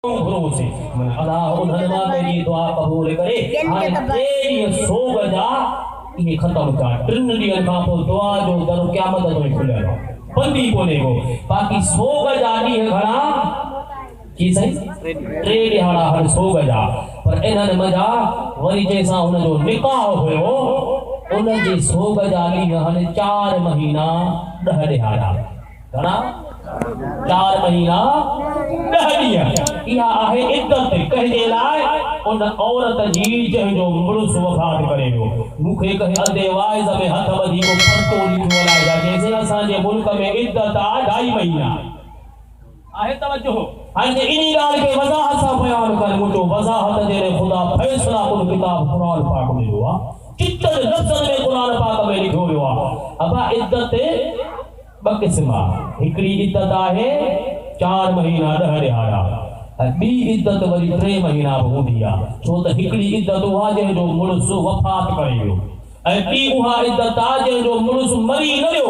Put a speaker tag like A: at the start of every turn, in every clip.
A: भरोसे मन अल्लाह उन्हनि मां मेरी दुआ कबूल करे हाणे तेरी सोग जा ये खत्म था 3 ॾींहनि खां पोइ दुआ जो दर क़यामत ताईं खुलियल आहे बंदी कोन्हे को बाक़ी सोग जा ॾींहं घणा की सही 3 ॾिहाड़ा हर सोग जा पर इन्हनि मजा वरी जंहिंसां हुनजो निकाह हुयो उनजी सोग जा ॾींहं हाणे 4 महीना 10 ॾिहाड़ा घणा 4 महीना 10 ॾींहं इहा आहे इद्दत कहजे लाइ उन औरत जी जंहिंजो मुड़ुस वफ़ात करे वियो मूंखे कंहिं अधे वाइज़ में हथ ॿधी को पतो लिखियो आहे जंहिंसे असांजे मुल्क में इद्दत आहे 2.5 महीना आहे तवज्जो हाणे इन्ही ॻाल्हि खे वज़ाहत सां बयान कर मुंहिंजो वज़ाहत जे ख़ुदा फ़ैसला कुल किताब क़ुरान पाक में ॾिनो आहे कितने लफ़्ज़नि में क़ुरान पाक में लिखियो वियो आहे अबा इद्दत 2 क़िस्म हिकिड़ी इद्दत आहे 4 महीना 10 ॾिहाड़ा ॿी इद्दत वरी 3 महीना बि हूंदी आहे छो त हिकिड़ी इद्दत उहा जंहिंजो मुड़ुस वफ़ात करे वियो ऐं ॿी उहा इद्दत आहे जंहिंजो मुड़ुस मरी न वियो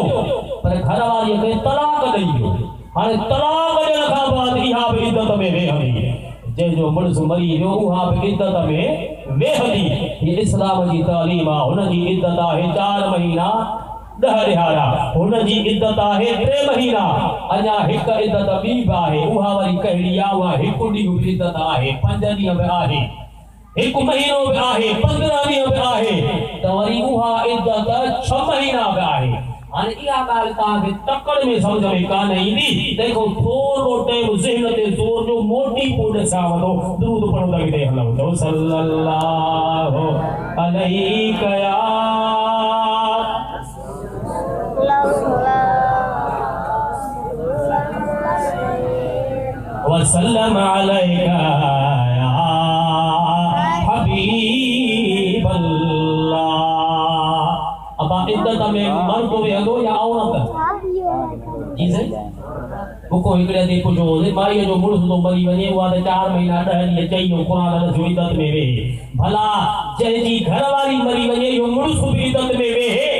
A: पर घरवारीअ खे तलाक ॾेई वियो हाणे तलाक ॾियण खां बाद इहा बि इद्दत में वेहंदी जंहिंजो मुड़ुस मरी वियो उहा बि इद्दत में वेहंदी हीअ इस्लाम जी तालीम आहे हुनजी इद्दत आहे 4 महीना 10 ॾिहाड़ा हुनजी इद्दत आहे 3 महीना अञा हिकु इद्दत ॿी बि आहे उहा वरी कहिड़ी आहे उहा हिकु ॾींहुं बि इद्दत आहे 5 ॾींहं बि आहे 1 महीनो बि आहे 15 ॾींहं बि आहे त वरी उहा इद्दत 6 महीना बि आहे हाणे इहा ॻाल्हि तव्हांखे तकड़ में सम्झ में कान ईंदी देखो थोरो टाइम ज़हन ते ज़ोर जो मोटी पोइ ॾिसां वठो दुरूद पढ़ो त अॻिते हलूं था सल्लल्लाहु अलैहि या वसल्लम अलैका या हबीब अल्लाह अब इद्दत में मर्द वेंदो या औरत जी सही को हिकड़े ते पुछो माईअ जो मुड़ुस तो मरी वञे उहा त 4 महीना 10 ॾींहं चई क़ुरान जो इद्दत में वेहे भला जंहिंजी घरवारी मरी वञे इहो मुड़ुस बि इद्दत में वेहे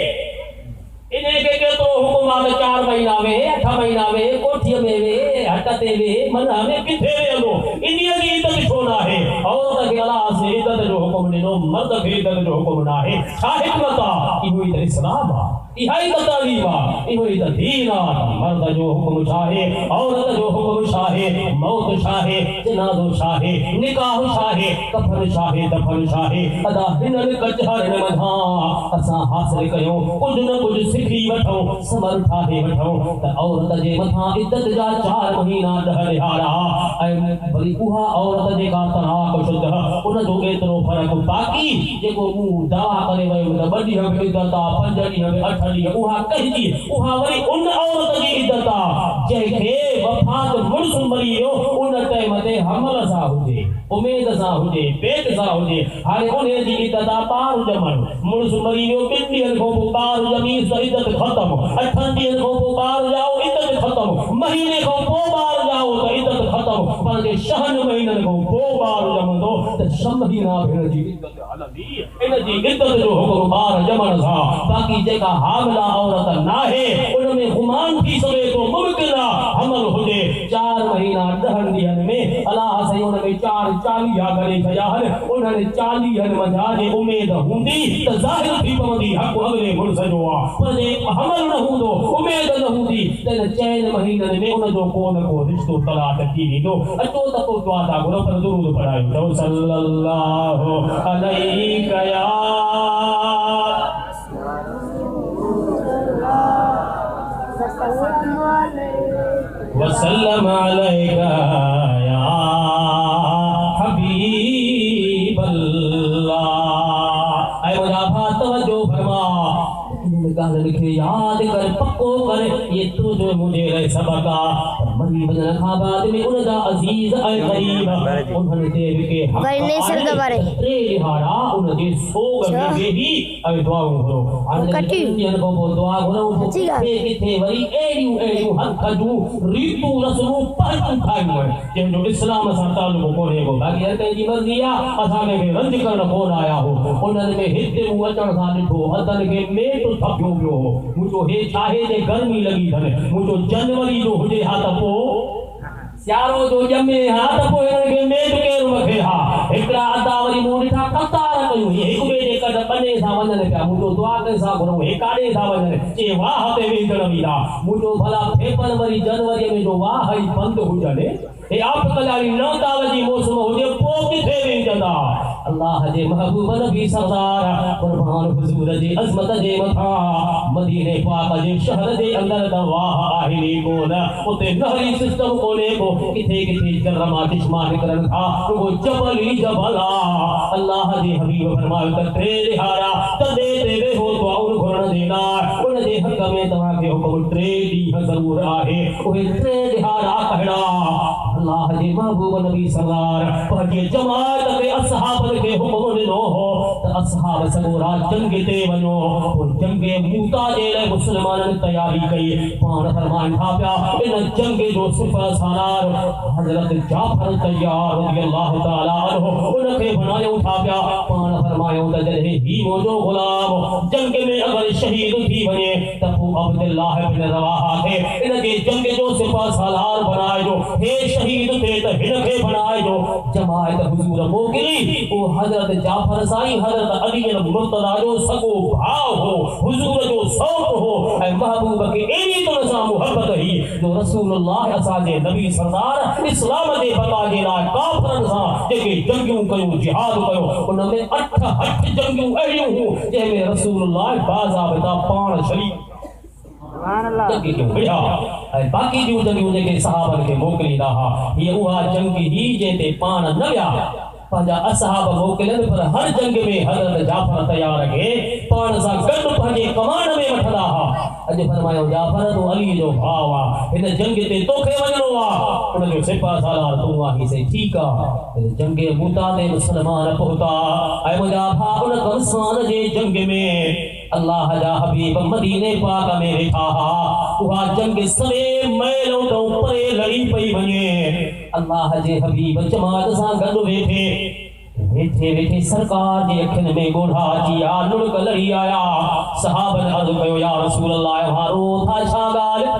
A: इन्हें के तो हुकुम आहे 4 महीना वेहे 8 महीना वेहे कोठीअ में वेहे हट ते वेहे मन में किथे वेंदो इन्हीअ जी इद्दत छो न आहे औरत खे अलाह से इद्दत जो हुकुम ॾिनो मर्द खे इद्दत जो हुकुम न आहे छा हिकमत आहे इहो ई त इस्लाम आहे इहा ई त तालीम आहे इहो ई त दीन आहे मर्द जो हुकुम छा आहे औरत जो हुकुम छा आहे मौत छा आहे जनाज़ो छा आहे निकाह छा आहे कफन छा आहे दफन छा आहे अदा हिननि कचहरनि मथां असां हासिल कयूं कुझु न कुझु सिखी वठूं समर ठाहे वठूं त औरत जे मथां इद्दत जा 4 महीना 10 ॾिहाड़ा ऐं वरी उहा औरत जेका तलाक शुदा उनजो एतिरो फ़र्क़ु बाक़ी जेको मूं दावा करे वियो त 2 ॾींहं बि इद्दत आहे 5 ॾींहं बि 8 ॾींहं उहा कहिड़ी उहा वरी उन औरत जी इद्दत आहे जंहिंखे वफ़ात मुड़ुस मरी वियो उन टाइम ते हमल सां हुजे उमेद सां हुजे पेट सां हुजे हाणे उन जी इद्दत आहे ॿार ॼमण मुड़ुस मरी वियो 2 ॾींहनि खां पोइ ॿार ॼमी त इद्दत ख़तम 8 ॾींहनि खां पोइ ॿार ॼाओ इद्दत ख़तम महीने खां पोइ ॿार ॼाओ त इद्दत ख़तम पर जे 6 महीननि खां पोइ ॿार ॼमंदो त 6 महीना भेण जी इद्दत हलंदी इन जी इद्दत जो हुकुम ॿार ॼमण सां बाक़ी जेका हामिला औरत नाहे उन में गुमान थी सघे तो मुमकिन आहे हमल हुजे 4 महीना 10 ॾींहनि में अलाह साईं उन में 4 40 करे छॾिया आहिनि उन्हनि 40 मंझा जे उमेद हूंदी त ज़ाहिर थी पवंदी हक़ अॻिले मुड़ुस जो आहे पर जे हमल न हूंदो उमेद न हूंदी त 4 महीननि में उनजो को न को रिश्तो तलाक थी वेंदो अचो त पोइ दुआ था घुरो पर दुरूद पढ़ायूं सल्लल्लाहु अलैहि या वसल्लम अलैका या हबीब अल्लाह ऐ मुझा भाई तवज्जो फरमा इन ॻाल्हि खे यादि कर पक्को कर ये तू जो मुझे रहे सबक आहे मरी वञण खां बाद में उन जा अज़ीज़ ऐं क़रीब उन्हनि ते के हक़ आहे 3 ॾिहाड़ा उन जे सोग में वेही ऐं दुआऊं घुरो हाणे ॾींहनि खां पोइ दुआ घुरूं किथे वरी अहिड़ियूं हथ जूं रीतूं रस्मूं पढ़ूं ठाहियूं आहिनि जंहिंजो इस्लाम सां तालुक़ कोन्हे को बाक़ी हर कंहिंजी मर्ज़ी आहे असांखे रंज करणु कोन आया हो उन्हनि में हिते मूं अचण सां ॾिठो अदन खे मेट थपियो पियो हो मुंहिंजो हे छाहे जे गर्मी लॻी अथनि मुंहिंजो जनवरी जो हुजे हा त पोइ सियारो जो ॼमे हा त पोइ हिननि खे मेट केरु रखे हा हिकिड़ा अदा वरी मूं ॾिठा कतार कयूं हिक ॿिए जे कॾ ॿने सां वञनि पिया मुंहिंजो दुआ कंहिंसां घुरूं हेकाड़े सां वञनि चए वाह ते वेंदड़ वीरा मुंहिंजो भला फेब्रुवरी जनवरी में जो वाह ई बंदि हुजनि हे आप कलारी नौताव जी मौसम हुजे पोइ किथे वेंदा अल्लाह जे महबूब नबी सरदार कुर्बान हुजूर जी अज़मत जे मथा मदीने पाक जे शहर जे अंदर द वाह आहे नी कोन उते नहरी सिस्टम कोने को किथे किथे जर्रमा दिशमा निकरन था वो जबल ही जबल अल्लाह जे हबीब फरमायो त टे दिहाड़ा तदे ते हो तो और घुरण देना उन जे हक में तवा के हुकम टे दी जरूर आहे ओए टे दिहाड़ा कहड़ा अल्लाह जे महबूब नबी सरदार पंहिंजे जमात के असहाब के हुक्म ॾिनो हो त असहाब सगोरा जंग ते वञो पोइ जंग मूता जे लाइ मुस्लमाननि तयारी कई पाण फरमाइनि था पिया इन जंग जो सिपह सालार हज़रत जाफर तैयार रज़ी अल्लाह ताला अन्हु उनखे बणायूं था पिया पाण फरमायूं त जॾहिं ही मुंहिंजो गुलाम जंग में अगरि शहीद थी वञे त पोइ अब्दुल्लाह बिन रवाहा खे इन जे जंग जो सिपह सालार बणाइजो हे शहीद थे त हिनखे बणाइजो जमायत हुजूर मोकिली वो हज़रत जाफर साईं हज़रत अली मुर्तज़ा जो सगो भाउ हो हुजूर जो सौट हो ऐं महबूब खे एड़ी तरह सां मुहब्बत ही जो रसूलुल्लाह असांजे नबी सरदार इस्लाम जे बका जे लाइ काफ़रनि सां जेके जंगियूं कयूं जिहाद कयो उन में 8 जंगियूं अहिड़ियूं हुयूं जंहिंमें रसूलुल्लाह बाज़ाबिता पाण शरीक जंग क्यों गया बाकी जो जंगियूं जेके सहाबनि खे मोकिलींदा हुआ हीअ उहा जंग ही जंहिं पाण न विया पंहिंजा असहाब मोकिलनि पर हर जंग में हज़रत जाफर तयार खे पाण सां गॾु पंहिंजे कमान में वठंदा हुआ अॼु फरमायो जाफर तूं अली जो भाउ आहे हिन जंग ते तोखे वञिणो आहे उनजो सिपह सालार तूं आहीं से ठीकु आहे जंग मूता ते मुस्लमान पहुता ऐं मुंहिंजा भाउ उन कमसान जे जंग में अल्लाह जा हबीब मदीने पाक में वेठा उहा जंग सवे मैलों तो परे लड़ी पई वञे अल्लाह जे हबीब जमात सां गॾु वेठे वेठे वेठे सरकार जे अखियुनि में ॻोढ़ा अची आ लुड़क लड़ी आया सहाबनि अर्ज़ु कयो या रसूल अल्लाह हारो था छा ॻाल्हि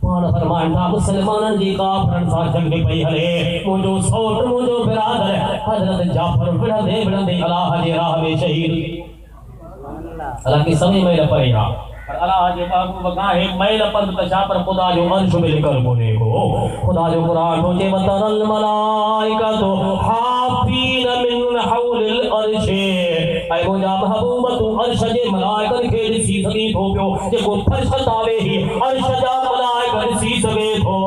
A: पाण फरमाइनि था मुस्लमाननि जी काफ़रनि सां जंग पई हले मुंहिंजो सौट मुंहिंजो बिरादर हज़रत जाफर विढ़ंदे विढ़ंदे अल्लाह जे राह में शहीद हालांकि समय में परे हा पर अल्लाह जे महबूब गाहे मैल पंध त छा पर खुदा जो अंश में लिखल कोने को खुदा जो कुरान हो जे वतरल मलाइकतु हाफीन मिन हौलिल अर्श ऐं मुंहिंजा महबूब तूं अर्श जे मलाइकनि खे ॾिसी सघीं थो पियो जेको फर्श तावे ही अर्श जा मलाइका ॾिसी सघे थो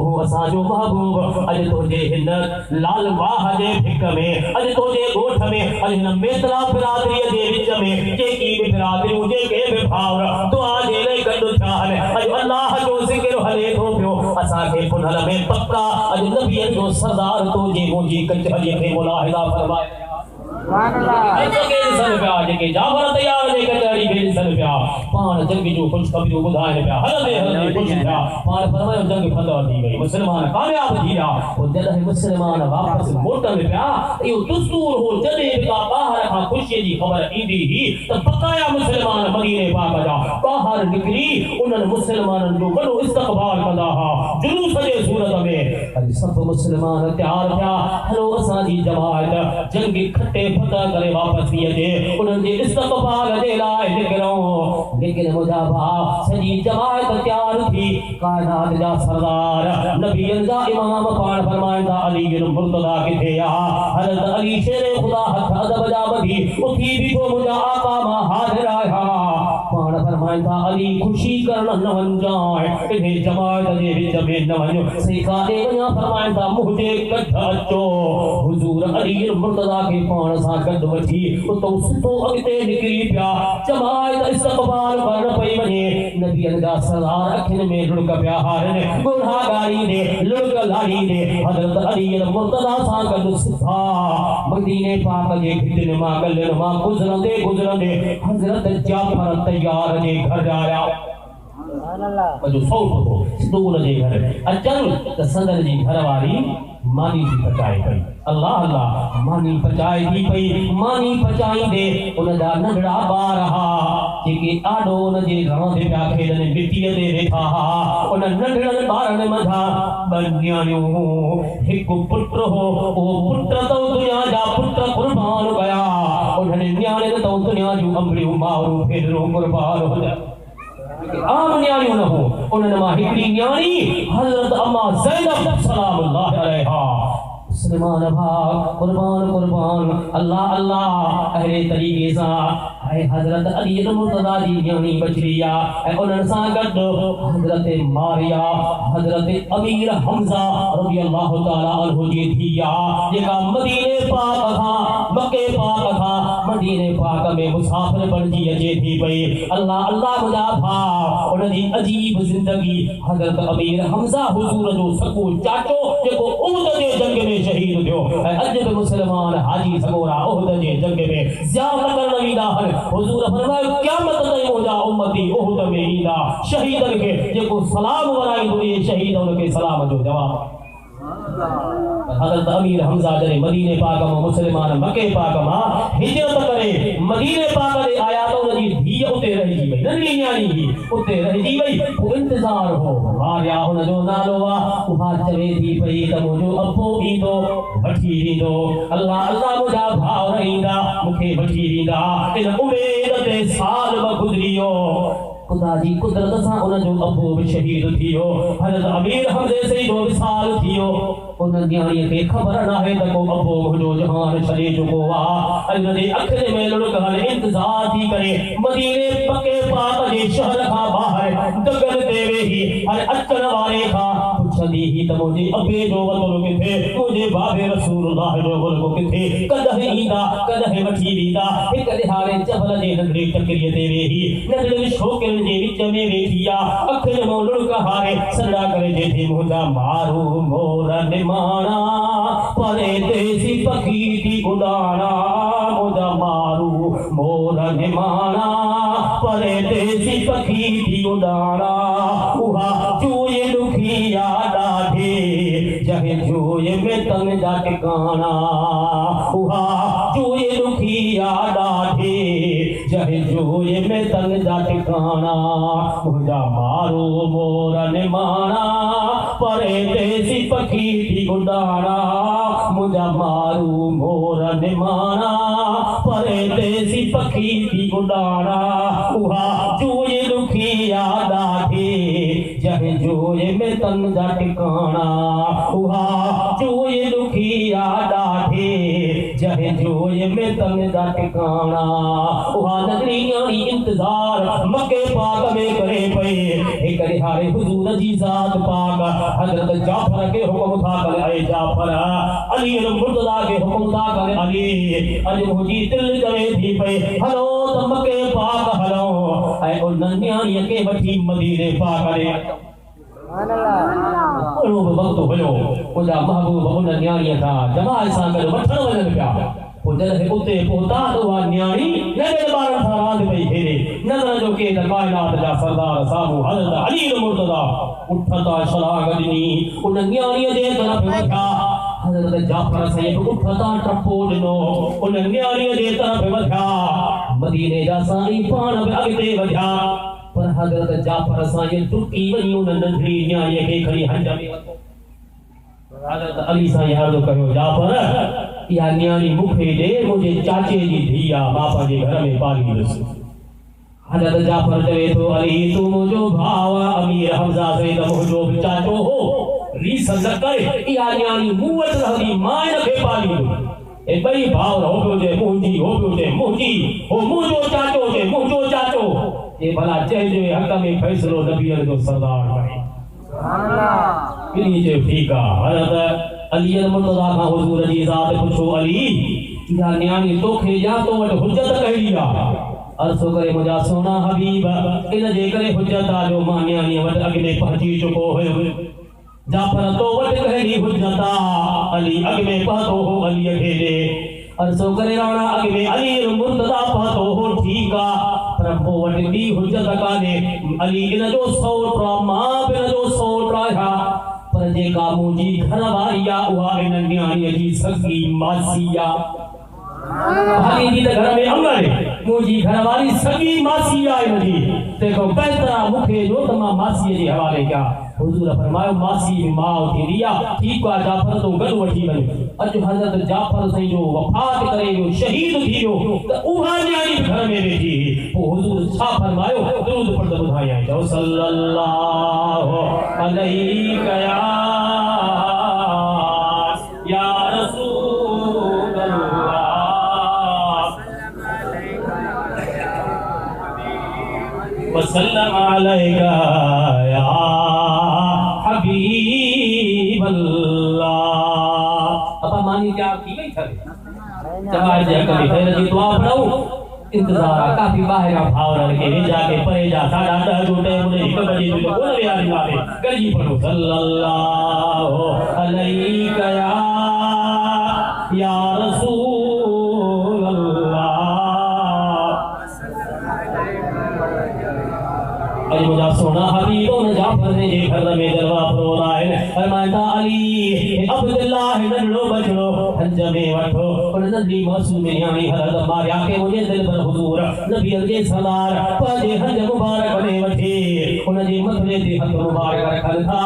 A: उहो असांजो महबूब अॼु तुंहिंजे हिन लाल वाह जे भिक में अॼु तुंहिंजे ॻोठ में अॼु हिन मेतरा बिरादरीअ जे विच में जेकी बि बिरादरियूं जेके बि भाउर दुआ जे लाइ गॾु थिया आहिनि अॼु अल्लाह जो ज़िक्र हले थो पियो असांखे पुनल में पक्का अॼु नबीअ जो सरदार तुंहिंजी मुंहिंजी कचहरीअ खे मुलाहिदा फरमाए जेके जाफर तयार जे कचहरी खे ॾिसनि पिया पाण जंग जूं ख़ुशख़बरियूं ॿुधाइनि पिया हलंदे हलंदे ख़ुशि थिया पाण फरमायो जंग फतह थी वई मुस्लमान कामयाब थी विया पोइ जॾहिं मुस्लमान वापसि मोटनि पिया इहो दस्तूर हो जॾहिं बि का ॿाहिरि खां ख़ुशीअ जी ख़बर ईंदी हुई त बक़ाया मुस्लमान मदीने पाक जा ॿाहिरि निकिरी उन्हनि मुस्लमाननि जो वॾो इस्तक़बाल कंदा हुआ जुलूस जे सूरत में अॼु सभु मुस्लमान तयार थिया हलो असांजी जमात जंग खटे फतह करे वापसि थी अचे उन्हनि जे इस्तक़बाल जे लाइ निकिरूं लेकिन मुंहिंजा भाउ सॼी जमात तयार थी काइनात जा सरदार नबियनि जा इमाम पाण फरमाइनि था अली बिन मुर्तज़ा किथे आहे हज़रत अली शेर ख़ुदा हथ अदब जा ॿधी उथी बीठो मुंहिंजा आका मां हाज़िर आहियां पाण फरमाइनि था अली ख़ुशी करण न वञजांइ इन जमात जे विच में न वञो सेका ॾे वञा फरमाइनि था मुंहिंजे कठ अचो हुज़ूर अली बिन मुर्तज़ा खे पाण सां गॾु वठी उतो सुठो अॻिते निकिरी पिया जमात इस्तक़बाल करण पई वञे नबियनि जा सरदार अखियुनि में लुड़क पिया हारनि गुनाहगारी ने लुड़क लाड़ी ने हज़रत अली मुर्तज़ा सां गॾु सिधा मदीने पाक जे भितियुनि मां गलियुनि मां गुज़रंदे गुज़रंदे हज़रत जाफर तैयार जे घर आया जो सौट हो तो उनजे घर अचन त संदन जी घरवारी मानी जी पचाए पई अल्लाह अल्लाह मानी पचाए थी पई मानी पचाई दे उनजा नंढड़ा ॿार हा जेके आॾो उनजे रांदि पिया खेॾनि मिटीअ ते वेठा हा उन नंढड़नि ॿारनि मथां ॿ न्याणियूं हिकु पुटु हो उहो पुट तो दुनिया जा पुट कुर्बान कया उन्हनि न्याणियुनि तो दुनिया जूं अंबड़ियूं मावरूं भेनरूं कुर्बान हुजनि आम न्याणियूं न हो उन्हनि मां हिकिड़ी न्याणी हज़रत अम्मा ज़ैनब सलामुल्लाह अलैहा मुसलमान भाग कुर्बान कुर्बान अल्लाह अल्लाह अहले तरीके सा ऐ हजरत अली मुर्तज़ा जी न्याणी बचरिया ऐ उन्हनि सां गॾु हजरत मारिया हजरत अमीर हमज़ा रज़ी अल्लाह ताला अन्हु जी थिया जेका मदीने पाक खां मक्के पाक खां मदीने पाक में मुसाफिर बणिजी अचे थी पई अल्लाह अल्लाह मुंहिंजा भाउ उनजी अजीब ज़िंदगी हजरत अमीर हमज़ा हुजूर जो सको चाचो जेको उहद जे जंग में शहीद थियो ऐं अॼु बि मुस्लमान हाजी सगोरा उहद जे जंग में ज़ियारत करण ईंदा आहिनि हुजूर फरमायो क़यामत ताईं मुंहिंजा उम्मती उहद में ईंदा शहीदनि खे जेको सलाम वराईंदो इहे शहीद उनखे सलाम जो जवाब हज़रत अमीर हमज़ा जॾहिं मदीने पाक मां मुस्लमान मके पाक मां हिजरत करे मदीने पाक ते आया त उनजी धीअ उते रहिजी वई नंढी न्याणी हुई उते रहिजी वई पोइ इंतज़ार हो मारिया हुनजो नालो आहे उहा चवे थी पई त मुंहिंजो अब्बो ईंदो वठी ईंदो अल्लाह अल्लाह मुंहिंजा भाउर ईंदा मूंखे वठी ईंदा इन उमेद ते साल ब गुज़री वियो खुदा जी कुदरत सां उनजो अब्बो बि शहीद थी वियो हज़रत अमीर हमज़े से जो विसाल थी वियो उन न्याणीअ खे ख़बर नाहे त को अब्बो मुंहिंजो जहान छॾे चुको आहे ऐं उनजे अखियुनि में लुढ़क हाणे इंतज़ार थी करे मदीने पके पाक जे शहर खां ॿाहिरि दगल ते वेही हाणे अचण वारे खां पुछंदी ही त मुंहिंजे अब्बे जो वतन किथे मुंहिंजे बाबे रसूलुल्लाह जो मुल्क किथे कॾहिं ईंदा कॾहिं वठी ईंदा हिक ॾिहाड़े जबल जे नंढड़े टकरीअ ते वेही नंढड़े छोकिरनि जे विच में वेठी आहे अखियुनि मां लुढ़क हारे सड़ा करे जेथे मुंहिंजा मारू मोर निमाणा परे देसी पखी थी उॾाणा मुंहिंजा मारू मोर निमाणा परे देसी पखी थी उॾाणा उहा चूए ॾुखी ॾाढे जंहिं जोए में तन जा टिकाणा उहा चूए ॾुखी ॾाढे जंहिं जोए में तन जा टिकाणा मुंहिंजा मारू मोर निमाणा परे देसी पखी थी उॾाणा मुंहिंजा मारू मोर निमाणा परे देसी पखी थी उॾाणा उहा चूए ॾुखी ॾाढे जंहिं जोए में तन जा टिकाणा उहा चूए ॾुखी ॾाढे जंहिं जोए में तन जा टिकाणा उहा नंढड़ी न्याणी इंतज़ार मके पाक में करे पई हिक ॾिहाड़े हुजूर जी ज़ात पाक हज़रत जाफ़र के हुक्म था करे ऐं जाफ़र अली मुर्तज़ा के हुक्म था करे अली अॼु मुंहिंजी दिलि करे थी पई हलो त मके पाक हलो ऐं उन न्याणीअ खे वठी मदीने पाक ॾे अहिड़ो बि वक़्तु हुयो मुंहिंजा महबूब उन न्याणीअ खां जमात सां गॾु वठण वञनि पिया पोइ जॾहिं उते पहुता त उहा न्याणी नंढे ॿारनि सां रांदि पई खेॾे नज़र जो के त काइनात जा सरदार साम्हूं हज़रत अली मुर्तज़ा उथंदा छलांग ॾिनी उन न्याणीअ जे तरफ़ वधिया हज़रत जाफ़र साईं उथंदा टपो ॾिनो उन न्याणीअ जे तरफ़ वधिया मदीने जा साईं पाण बि अॻिते वधिया पर हज़रत जाफ़र साईं टुटी वञी उन नंढड़ी न्याणीअ खे खणी हंज में वरितो हज़रत अली साईं अर्ज़ु कयो जाफ़र इहा न्याणी मूंखे ॾे मुंहिंजे चाचे जी धीउ आहे मां पंहिंजे घर में पालींदुसि हज़रत जाफ़र चवे थो अली तूं मुंहिंजो भाउ आहे अमीर हमज़ा साईं त मुंहिंजो बि चाचो हो रीस न करे इहा न्याणी मूं वटि रहंदी मां हिनखे पालींदुसि ए ॿई भाउर हो पियो चए मुंहिंजी हो पियो चए मुंहिंजी हो मुंहिंजो चाचो चए मुंहिंजो चाचो ये भला चइजे हक़ में फ़ैसिलो नबीअ जो सरदार करे जो ठीक है हज़रत अली मुर्तज़ा खां हुजूर जी ज़ात पुछो अली इहा न्याणी तोखे या तो वटि हुज्जत कहिड़ी आहे अर्ज़ु करे मुंहिंजा सोना हबीब इन जे करे हुज्जत आहे जो मां न्याणीअ वटि अॻिते पहुची चुको हुयुमि जाफ़र तो वटि कहिड़ी हुज्जत आहे अली अॻ में पहुतो हो अलीअ खे ॾे अर्ज़ु करे राणा अॻ में अली मुर्तज़ा पहुतो हो ठीक आहे पर पोइ वटि ॿी हुजत कान्हे अली इन जो सौट मां बि इन जो सौट आहियां पर जेका मुंहिंजी घरवारी आहे उहा इन न्याणीअ जी सॻी मासी आहे हाली जी घर में अमर मुझी घरवाली सगी मासी आई मुझी देखो बेहतरा मुखे जो तमा मासी जे हवाले क्या हुजूर फरमायो मासी मां थी रिया ठीक है जाफर तो गड वठी वने अज हजरत जाफर सही जो वफात करे जो शहीद थी जो त उहा न्याणी घर में बैठी वो हुजूर छा फरमायो दुरूद पढ़ बुधाया जो सल्लल्लाहु अलैहि या रसूल अल्लाह वसल्लम अलैका या हबीब अल्लाह अपा मानी क्या की गई था जवार जे कभी खैर जी दुआ पढ़ो इंतजार काफी बाहर भावरा के जाके परे जा 10:30 जो टाइम ने 1 बजे जो बोल रे आने वाले करजी पढ़ो सल्लल्लाहु अलैका या रसूल अल्लाह अरे मुझा सोना हबीबों ने जाफर ने जे घर में जलवा फरोरा है फरमाया अली अब्दुल्लाह नन्नो बचड़ो हंज में वठो और नंदी मासूम यानी हरद मारिया के मुझे दिल पर हुजूर नबी के सलार पाजे हंज मुबारक में वठी उन जे मथले ते हथ मुबारक रखल था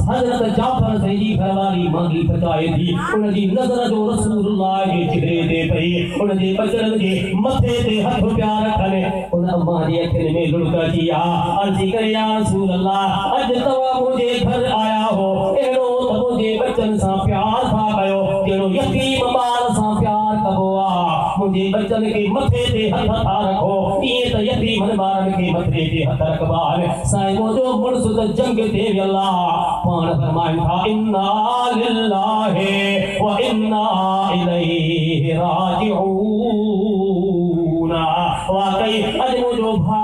A: हजरत जाफर से जी घरवाली मांगी पचाए थी उन जी नजर जो रसूलुल्लाह के चेहरे ते पई उन जे बचड़न जे मथे ते हथ प्यार रखले उन अम्मा जी अखिन में लुड़का किया अर्जी करे या रसूल अल्लाह अज तवा मुझे घर आया हो एड़ो त मुझे बच्चन सा प्यार था कयो जेड़ो यतीम बाल सा प्यार कबो आ मुझे बच्चन के मथे ते हथ था रखो ये त यतीम बालन के मथे ते हथ रखबाल साईं मुझो मुर्स त जंग ते अल्लाह पाण फरमाइन था इन्ना लिल्लाहि व इन्ना इलैहि राजिऊन वाकई अज मुझो भा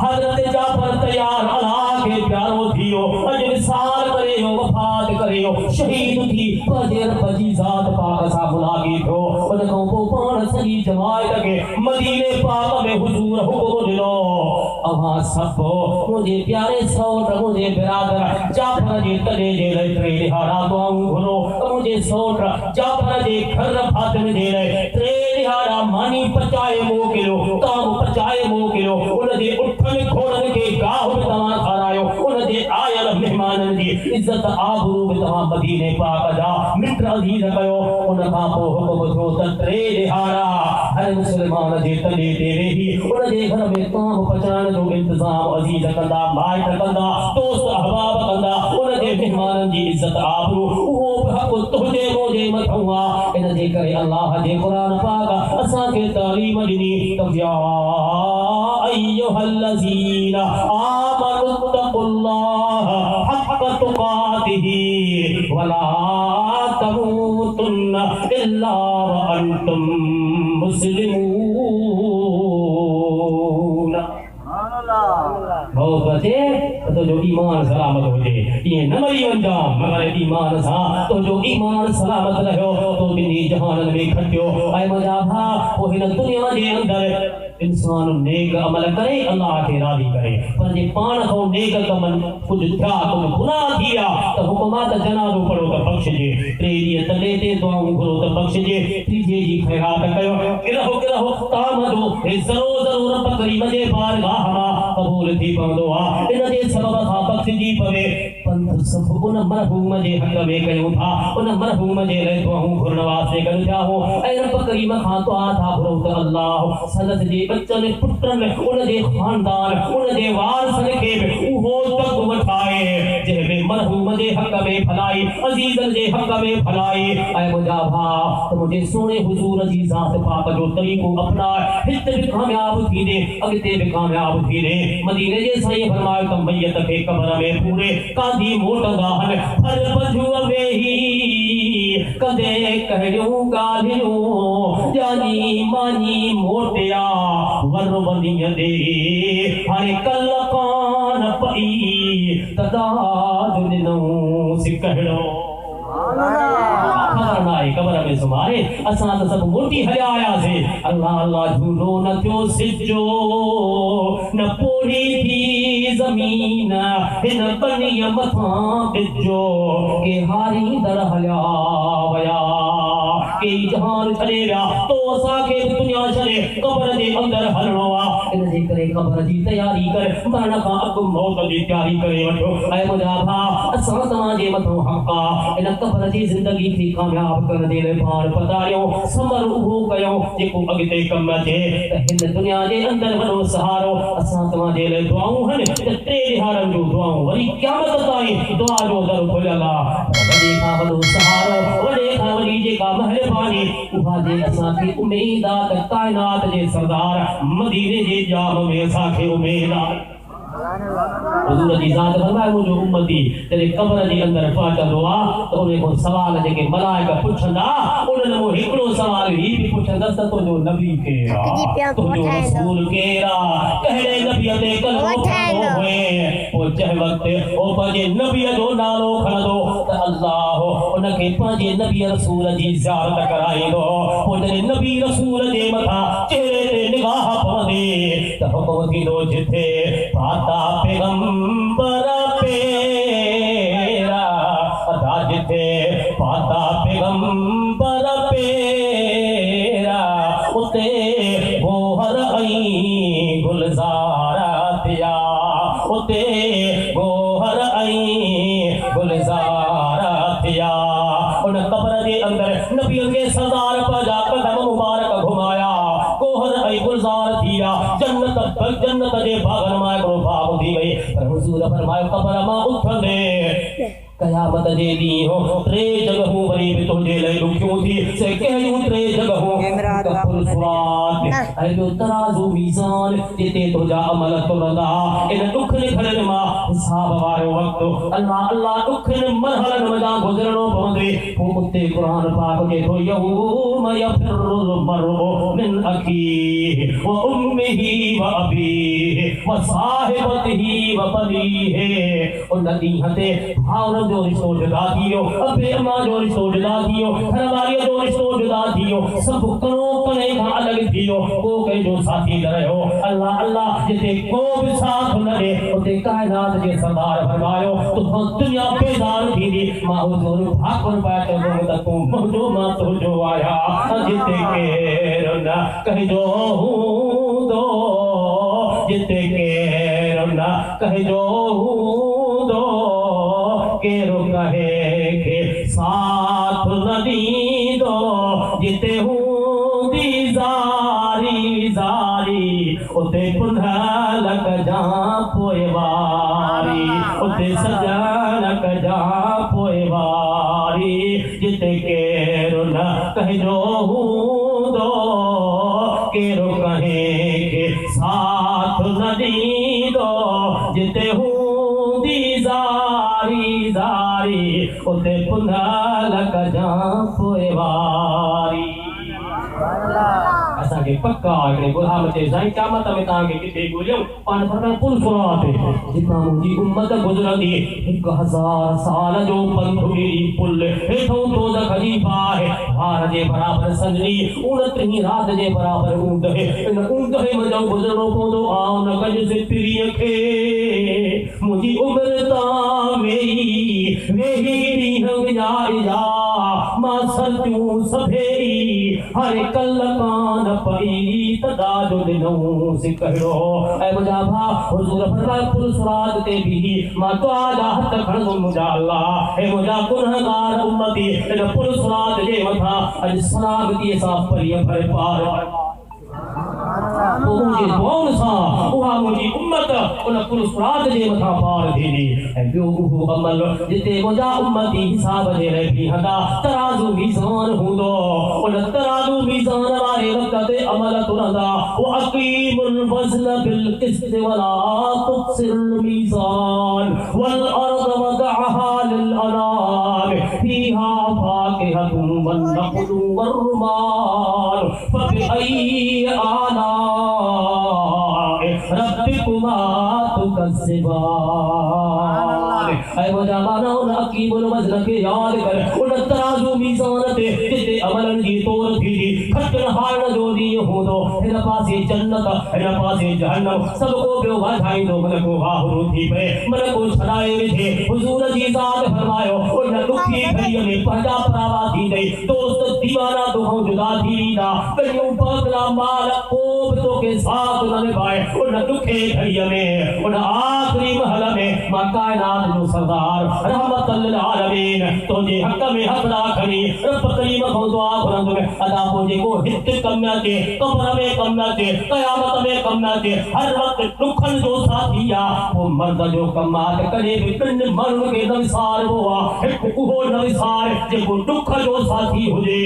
A: हजरत जाफर तैयार अल्लाह के प्यारो थियो अज विसार करे हो वफात करे हो शहीद थी पजे रब जी जात पाक सा बुलागी थो उन को पाण सही जमात के मदीने पाक में हुजूर हुक्म दिलो अवा सब मुझे प्यारे सौट मुझे बिरादर जाफर जे तले जे रे लिहाड़ा दुआऊं घुरो मुझे सौट जाफर जे घर फातिम जे रे लिहाड़ा मानी पचाए मोकिलो ताम पचाए मोकिलो उन जे उठन खोड़न के गाह में तमा खारायो उन जे आयल मेहमानन जी इज्जत आबरू में तमा मदीने पाक जा मित्र अजीज कयो उन का पो हुक्म थियो त रे लिहाड़ा हर मुसलमान जे तले ते वेही उन जे घर में ताम पचाइण जो इंतजाम अजीज कंदा माइट कंदा दोस्त अहबाब कंदा उन जे मेहमानन जी इज्जत आबरू वो हक तुझे मोजे मथवा इन जे करे अल्लाह जे कुरान पाक असा के तालीम दी तब या अय्युहल्लज़ीना आमनु तक़ुल्लाह हक़्क़ तुक़ातिही वला तमूतुन्ना इल्ला व अंतुम मुस्लिमून बहुत बचे तो जो ईमान सलामत हो जाए ये न मरी अंजाम मगर ईमान सा तो जो ईमान सलामत रहो तो बिनी जहानन में खटियो आए मजा भा वो हिन दुनिया जे अंदर इंसान नेक अमल करे अल्लाह के राजी करे पर जे पान को नेक कमन कुछ था तुम गुनाह किया तो हुकमात जनाजो पढ़ो तो बख्श जे त्रेदी तले ते दुआऊं करो तो बख्श जे तीजे जी खैरात कयो गिरहो तामदो जरूर जरूर रब करीम जे बारगाह में कबूल थी पवंदो आ इन जे सबब खां बख्श जी पवे पंथ सब उन मरहूम जे हक में कयूं था उन मरहूम जे लाइ दुआऊं घुरण वास्ते कयूं था हो ऐं रब करीम खां दुआ था घुरो त अल्लाह सनत जे बच्चन पुत्रन उन जे खानदान उन जे वारसन के उहो तक वठाए जे में मरहूम जे हक में भलाई अजीजन जे हक में भलाई ऐं मुंहिंजा भाउ त मुंहिंजे सोने हुजूर जी ज़ात पाक जो तरीक़ो अपनाए हिते बि कामयाब थींदे अॻिते बि कामयाब थींदे मदीने जे साईं फरमायो त मैयत खे क़ब्र में पूरे कांधी मोटंदा आहिनि फर बजूअ वेही कंदे कहिड़ियूं ॻाल्हियूं जानी मानी मोटिया वर वञी दे हाणे कल कान पई तदाद ॾिनऊं सिकड़ो फरमाए कब्र में सुमारे असां त सब मोटी हलिया आयासीं अल्लाह अल्लाह झूलो न थियो सिजो न पोड़ी थी ज़मीन हिन बनीअ मथां बिजो के हारी दर हलिया वया के जहान छॾे विया तो असांखे दुनिया छॾे कब्र जे अंदर हलणो आहे इन जे करे कब्र जी तयारी कर मरण खां अॻु मौत जी तयारी करे वठो ऐं मुंहिंजा भाउ असां तव्हांजे मथां हक़ आहे इन कब्र जी ज़िंदगी खे कामयाब करण जे लाइ पाण पतारियो समर उहो कयो जेको अॻिते कमु अचे त हिन दुनिया जे अंदर वॾो सहारो असां तव्हांजे लाइ दुआऊं आहिनि त 3 ॾिहाड़नि जूं दुआऊं वरी क़यामत ताईं दुआ जो दर खुलियल आहे वॾे खां वॾो सहारो वॾे खां वॾी जेका महिरबानी उहा जे असांखे उमेद आहे त काइनात जे सरदार मदीने जे जाम में असांखे उमेद आहे हुजूर जी ज़ात फरमाए मुंहिंजो उम्मती जॾहिं कब्र जे अंदरि पहुचंदो आहे त उन खां सवाल जेके मलाइका पुछंदा उन्हनि मां हिकिड़ो सवाल ही बि पुछंदसि त तुंहिंजो नबी केरु आहे तुंहिंजो रसूल केरु आहे कहिड़े नबीअ ते कलमो खणंदो हुए पोइ जंहिं वक़्तु उहो पंहिंजे नबीअ जो नालो खणंदो त अल्लाह उनखे पंहिंजे नबी रसूल जी ज़ियारत कराईंदो पोइ जॾहिं नबी रसूल जे मथां चेहरे ते निगाह पवंदी त हुकुम थींदो जिथे पाता पैगंबर पेरा अदा जिथे पाता पैगंबर पेरा उते गोहर ऐं गुलज़ार थिया उते गोहर ऐं गुलज़ार थिया उन कब्र जे अंदरि नबीअ खे सरदार पंहिंजा कदम मुबारक घुमाया गोहर ऐं गुलज़ार थिया जन्नत जे बागन मां हिकिड़ो बाब थी वई पर हुजूर फरमायो कब्र मां उथंदे क़यामत जे ॾींहुं 3 जॻहूं वरी बि तुंहिंजे लाइ ॾुखियूं थी से कहिड़ियूं 3 जॻहूं पुलसरात ऐं जो तराज़ू मीज़ान जिते तुंहिंजा अमल तुरंदा इन ॾुखनि घड़ियुनि मां हिसाब वारो वक़्तु अल्लाह अल्लाह ॾुखनि मरहलनि वञा गुज़रणो पवंदे पोइ उते क़ुर पाक खे थो यौम यफ़िरुल मर्उ मिन अखीहि व उम्मिही व अबीहि व साहिबतिही व बनीहि उन ॾींहं ते भाउरनि जो रिश्तो जुदा थी वियो अबे अम्मा जो रिश्तो जुदा थी वियो घरवारीअ जो रिश्तो जुदा थी वियो सभु कणो कणे खां अलॻि थी वियो को कंहिंजो साथी न रहियो अल्लाह अल्लाह जिते को बि साथ न ॾे उते काइनात जे सरदार फरमायो तूं दुनिया बेज़ार थींदी मां हुजूर भाकुर पाए चवंदुमि त तूं मुंहिंजो मां तुंहिंजो आहियां जिते केरु न कंहिंजो हूंदो जिते केरु न कंहिंजो हूंदो केरु कहे के साथ न ॾींदो जिते हूंदी ज़ारी ज़ारी उते पुंधा लॻजा पोइ वारी उते सजण कजा पोइ वारी जिते केरु न कंहिंजो हूंदो केरु कंहिंखे साथ न ॾींदो जिते हूंदी ज़ारी ज़ारी उते पुंधा लॻजा पोइ वारी असांखे पक्का हिकिड़े गुलाम चए साईं क़यामत में तव्हांखे किथे ॻोल्हियूं पाण फरमाए पुलसरात जितां मुंहिंजी उम्मत गुज़रंदी 1000 साल जो पंधु ॾींदी पुल हेठों दोज़ख जी बाहि हार जे बराबरि संजनी 29 राति जे बराबरि ऊंदहि इन ऊंदहि मंझां गुज़रणो पवंदो आउं न कजसि पिरीअ खे मुंहिंजी उमिरि तां वेही ॾींहं विञाइजा मां सर्जूं सभेई हर कल कान पई तदा जो ॾिनऊं सिकड़ो ऐं मुंहिंजा भाउ हुजूर फरमाए पुलसरात ते बीही मां दुआ जा हथ खणंदुमि मुंहिंजा अल्लाह हे मुंहिंजा गुनहगार उम्मती इन पुलसरात जे मथां अॼु सलामतीअ सां परीअ भरे पार मुंहिंजे दुआउनि सां उहा मुंहिंजी उम्मत उन पुलसरात जे मथां पार थींदी ऐं ॿियो उहो अमल जिते मुंहिंजा उम्मती हिसाब जे लाइ बीहंदा तराज़ू मीज़ान हूंदो उन तराज़ू मीज़ान वारे वक़्त ते अमल तुरंदा व अक़ीमुल वज़्न बिल क़िस्त वला तुख़्सिरुल मीज़ान वल अर्ज़ वदअहा लिल अनाम फीहा फाकिहतुन वन नख़लु वर रुमान फबिअय्यि आलाइ रब्बिक रब्बिकुमा तुकज़्ज़िबान। ऐ वजाबाना उन अकीमुल वज़न के याद कर उन तराजू मीज़ान ते जिते अमलन जी तोर थी खटन हार जो दी हो दो हिन पासे जन्नत हिन पासे जहन्नम सबको पियो वाधाई दो मन को वाहरो थी पे मन को छड़ाए थे हुजूर जी ज़ात फरमायो उन दुखी घड़ीअ में पंहिंजा प्रावा थी गई दोस्त दीवाना तो जुदा थी दा कयूं पगला माल को तो के साथ न निभाए उन दुखे घड़ीअ में उन आखिरी महल में मां कायनात जो सरदार रहमतुल लिल आलमीन तो जे हक में हकड़ा खड़ी रब करीम को दुआ बुलंद में अदा को जे को हित कम न थे कब्र में कम न थे कयामत में कम न थे हर वक्त दुखन जो साथी आ वो मर्द जो कमात करे भी पिंड मरण के नविसार हुआ एक उहो नविसार जेको दुख जो साथी हुजे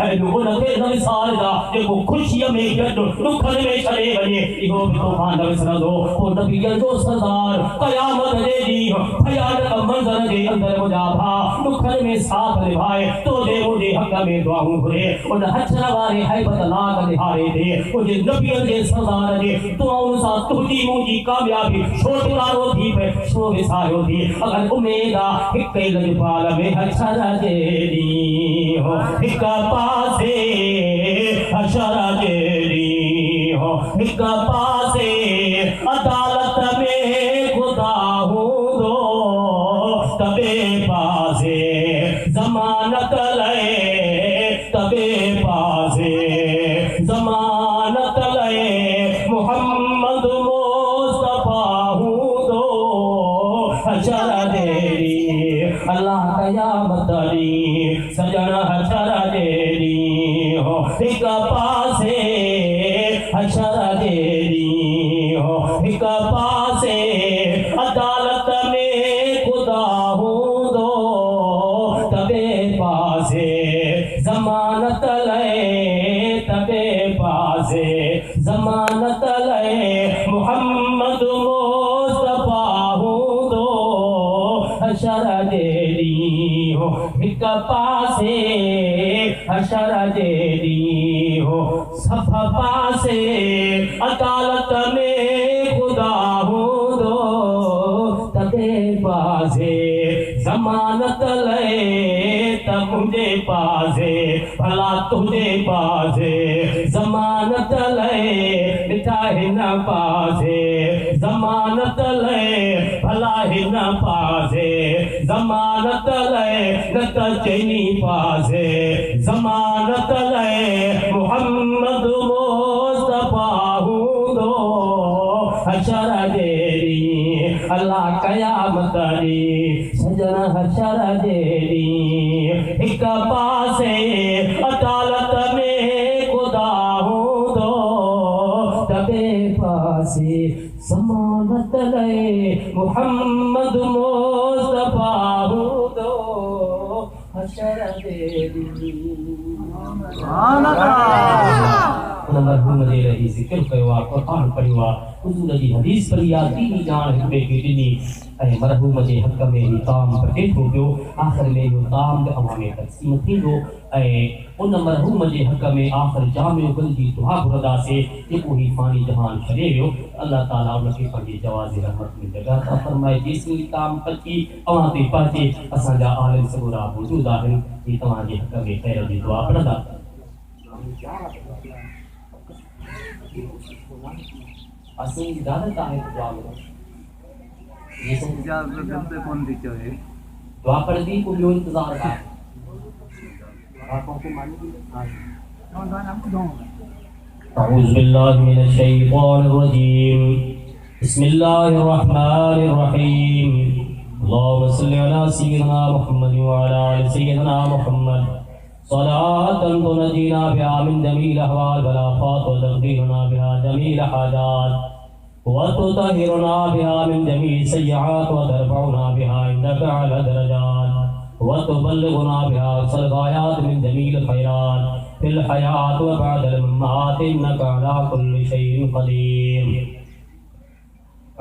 A: ऐं उन खे नविसार दा जेको खुशीअ में गॾु दुखन में छॾे वञे इहो बि तोखां न विसरंदो पोइ नबीअ जो सरदार कयामत जे ॾींहुं भयानक मंज़र जे अंदरि मुंहिंजा भाउ दुखन में साथ निभाए तो जे मुंहिंजे हक़ में दुआऊं घुरे उन हथर वारे हैबतनाक निहारे ते मुंहिंजे नबीअ जे सरदार जे दुआउनि सां तुंहिंजी मुंहिंजी कामयाबी छो टुरारो थी पए छो विसारियो थी अगरि उमेद आहे हिक ई लजपाल में हथर जे ॾींहुं हिक पासे हशर जे ॾींहुं हिक पासे अदालत में खुदा हूंदो तबे पासे ज़मानत लए तबे पासे ज़मानत लए मोहम्मद मुस्तफा हूंदो हशर जे ॾींहुं अल्लाह क़यामत ॾींहुं सजण हशर जे ॾींहुं हिक पासे हशर जे ॾींहुं हिक पासे अदालत में खुदा हूंदो तबे पासे ज़मानत लए तबे पासे ज़मानत लए मोहम्मद मुस्तफा हूंदो हशर जे ॾींहुं हिक पासे हशर जे ॾींहुं सभ पासे अदालत में खुदा हूंदो तबे पासे ज़मानत लए त मुंहिंजे पासे भला तुंहिंजे पासे ज़मानत लए ॾिठा हिन पासे ज़मानत लए भला हिन पासे ज़मानत लए न त चइनी पासे ज़मानत लए मोहम्मद मुस्तफा हूंदो हशर जे ॾींहुं अल्लाह क़यामत ॾींहुं सजण हशर जे ॾींहुं हिक पासे अदालत में खुदा हूंदो तबे पासे ज़मानत लए मोहम्मद मुस्तफा हूंदो हशर जे ॾींहुं मरहूम जे रही ज़िक्र कयो आहे क़ुरान पढ़ियो आहे हुज़ूर जी हदीस पढ़ी आहे दीनी ॼाण हिक ॿिए खे ॾिनी ऐं मरहूम जे हक़ में ही ताम बटे थो पियो आख़िर में इहो ताम बि अवां में तक़सीम थींदो ऐं उन मरहूम जे हक़ में आख़िर जामियो गंजी दुआ घुरंदासीं जेको ही फ़ानी जहान छॾे वियो अल्लाह ताला उनखे पंहिंजी जवाज़ रहमत में जॻह अता फ़रमाए जेसीं ताम पची अवां ते पहुचे असांजा आलिम सॻोरा मौजूद आहिनि ही तव्हांजे हक़ में ख़ैर जी दुआ पढ़ंदा असीं इजाज़त आहे दुआ में ये सब इजाज़त करते कौन दी चाहे दुआ पढ़ दी को जो इंतजार का आंखों को मानी अऊज़ु बिल्लाहि मिनश शैतानिर रजीम बिस्मिल्लाहिर रहमानिर रहीम अल्लाहुम्मा सल्लि अला सय्यिदिना मुहम्मद व अला आलि सय्यिदिना मुहम्मद सलातन तुनजीना बिहा मिन जमील अहवाल वला फात व तक़दीरुना बिहा जमील हाजात वतुतहिरुना बिहा मिन जमील सय्यात व तरफउना बिहा इंदका अला दरजात वतुबल्लिगुना बिहा अक्सल गायात मिन जमील खैरात फिल हयात व बअदल ममात इन्नका अला कुल्लि शैइन क़दीर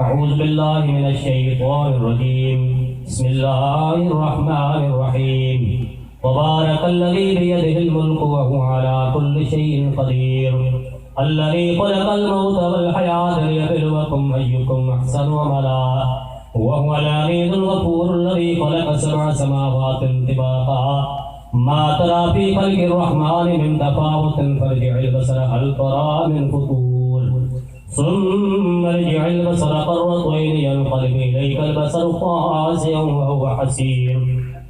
A: अऊज़ु बिल्लाहि मिनश शैतानिर रजीम बिस्मिल्लाहिर रहमानिर रहीम तबारकल्लज़ी बियदिहिल मुल्कु व हुवा अला कुल्लि शैइन क़दीर الذي خلق الموت والحياة ليبلوكم أيكم أحسن عملا وهو العزيز الغفور الذي خلق 7 سماوات طباقا ما ترى في خلق الرحمن من تفاوت فارجع البصر هل ترى من فطور ثم ارجع البصر قرتين ينقلب إليك البصر خاسئا وهو حسير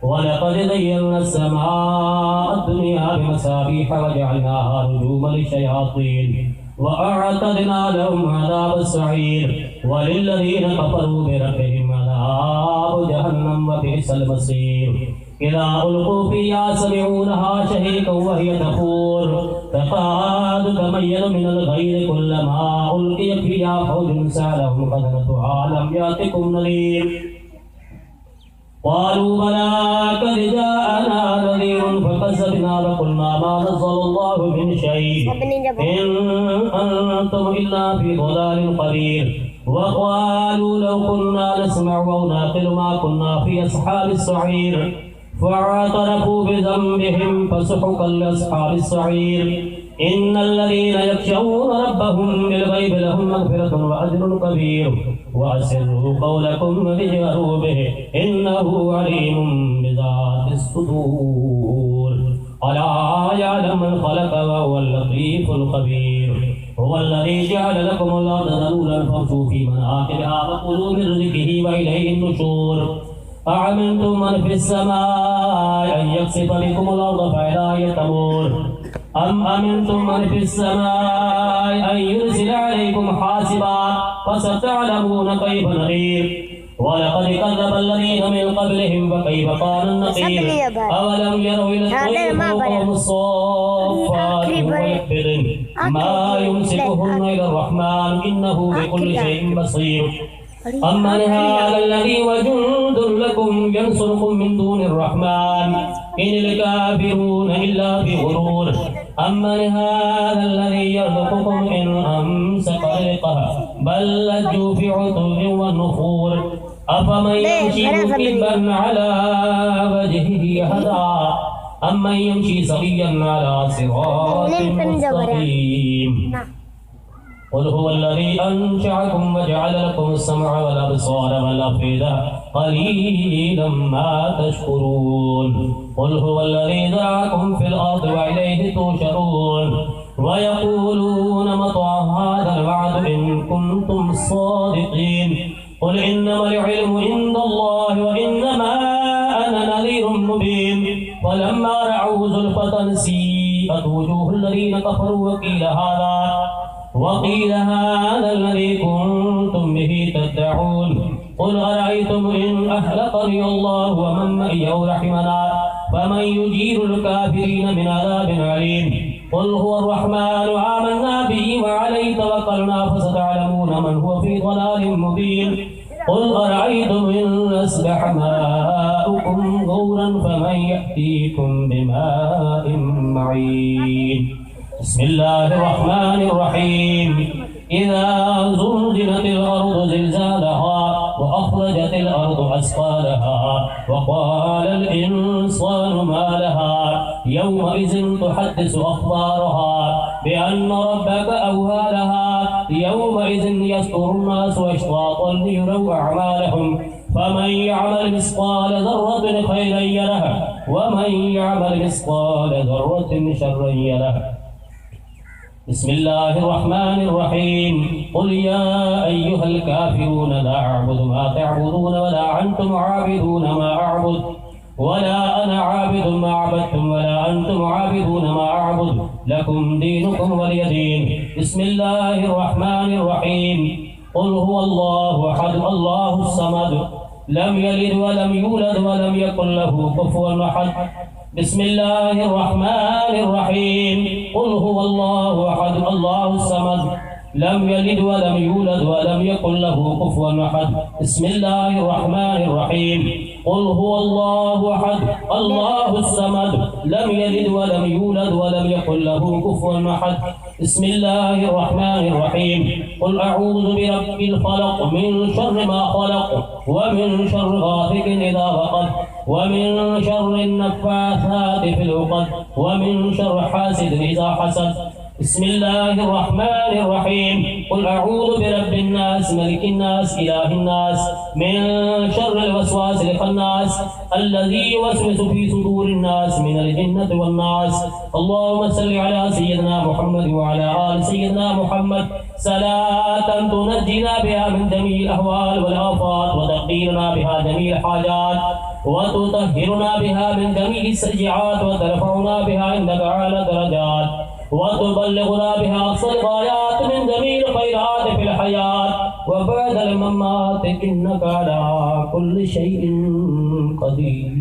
A: ولقد زينا السماء الدنيا بمصابيح وجعلناها رجوما للشياطين وأعتدنا لهم عذاب السعير وللذين كفروا بربهم عذاب جهنم وبئس المصير إذا ألقوا فيها سمعونها شهيقا وهي تفور تكاد تميز من الغيظ كلما ألقي فيها فوج سألهم خزنتها ألم يأتكم نذير قالوا بلى قد جاءنا نذير فكذبنا وقلنا ما نزل الله من شيء إن أنتم إلا في ضلال قدير وقالوا لو كنا نسمع أو نعقل ما كنا في أصحاب السعير فاعترفوا بذنبهم فسحقا لأصحاب السعير إن الذين يخشون ربهم بالغيب لهم مغفرة وأجر كبير وأسروا قولكم واجهروا به إنه عليم بذات الصدور ألا يعلم من خلق وهو اللطيف الخبير هو الذي جعل لكم الأرض ذلولا فامشوا في مناكبها وكلوا من رزقه وإليه النشور أأمنتم من في السماء أن يخسف بكم الأرض فإذا هي تمور أم أمنتم من في السماء أن يرسل عليكم حاسبا فستعلمون كيف نذير ولقد كذب الذين من قبلهم فكيف كان النذير أولم يروا إلى الطير فوقهم الصافات ويقبضن ما يمسكهن إلا الرحمن إنه بكل شيء بصير أمن هذا الذي وجند لكم ينصركم من دون الرحمن إن الكافرون إلا في غرور أمن هذا الذي يرزقكم إن أمسك رزقه بل لجوا في عتو ونفور أفمن يمشي مكبا على وجهه هدى أمن يمشي سويا على صراط مستقيم قل هو الذي أنشأكم وجعل لكم السمع والأبصار والأفئدة قليلا ما تشكرون قل هو الذي ذرأكم في الأرض وإليه تحشرون ويقولون متى هذا الوعد إن كنتم صادقين قل إنما العلم عند الله وإنما أنا نذير مبين فلما رأوا زلفة سيئت وجوه الذين كفروا وقيل هذا الذي كنتم به تدعون قل أرأيتم إن أهلكني الله ومن معي أو رحمنا فمن يجير الكافرين من عذاب أليم قل هو الرحمن آمنا به وعليه توكلنا فستعلمون من هو في ضلال مبين قل أرأيتم إن أصبح ماؤكم غورا فمن يأتيكم بماء معين بسم الله الرحمن الرحيم إذا زلزلت الأرض زلزالها وأخرجت الأرض أثقالها وقال الإنسان ما لها يومئذ تحدث أخبارها بأن ربك أوهى لها يومئذ يصدر الناس أشواطا ليروا أعمالهم فمن يعمل مثقال ذرة خيرا يره ومن يعمل مثقال ذرة شرا يره بسم الله الرحمن الرحيم قل يا أيها الكافرون لا أعبد ما تعبدون ولا أنتم عابدون ما أعبد ولا أنا عابد ما عبدتم ولا أنتم عابدون ما أعبد لكم دينكم ولي دين بسم الله الرحمن الرحيم قل هو الله أحد الله الصمد لم يلد ولم يولد ولم يكن له كفوا أحد بسم الله الرحمن الرحيم قل هو الله أحد الله الصمد لم يلد ولم يولد ولم يكن له كفوا أحد بسم الله الرحمن الرحيم قل هو الله أحد الله الصمد لم يلد ولم يولد ولم يكن له كفوا أحد بسم الله الرحمن الرحيم قل أعوذ برب الفلق من شر ما خلق ومن شر غاسق إذا وقب ومن شر النفاثات في العقد ومن شر حاسد إذا حسد بسم الله الرحمن الرحيم قل أعوذ برب الناس ملك الناس إله الناس من شر الوسواس الخناس الذي يوسوس في صدور الناس من الجنة والناس اللهم صل على سيدنا محمد وعلى آل سيدنا محمد صلاة تنجينا بها من جميع الأهوال والآفات وتقينا بها جميع الحاجات وتطهرنا بها من جميع السيئات وترفعنا بها عندك أعلى الدرجات وتبلغنا بها أقصى الغايات من جميع الخيرات في الحياة وبعد الممات إنك على كل شيء قدير.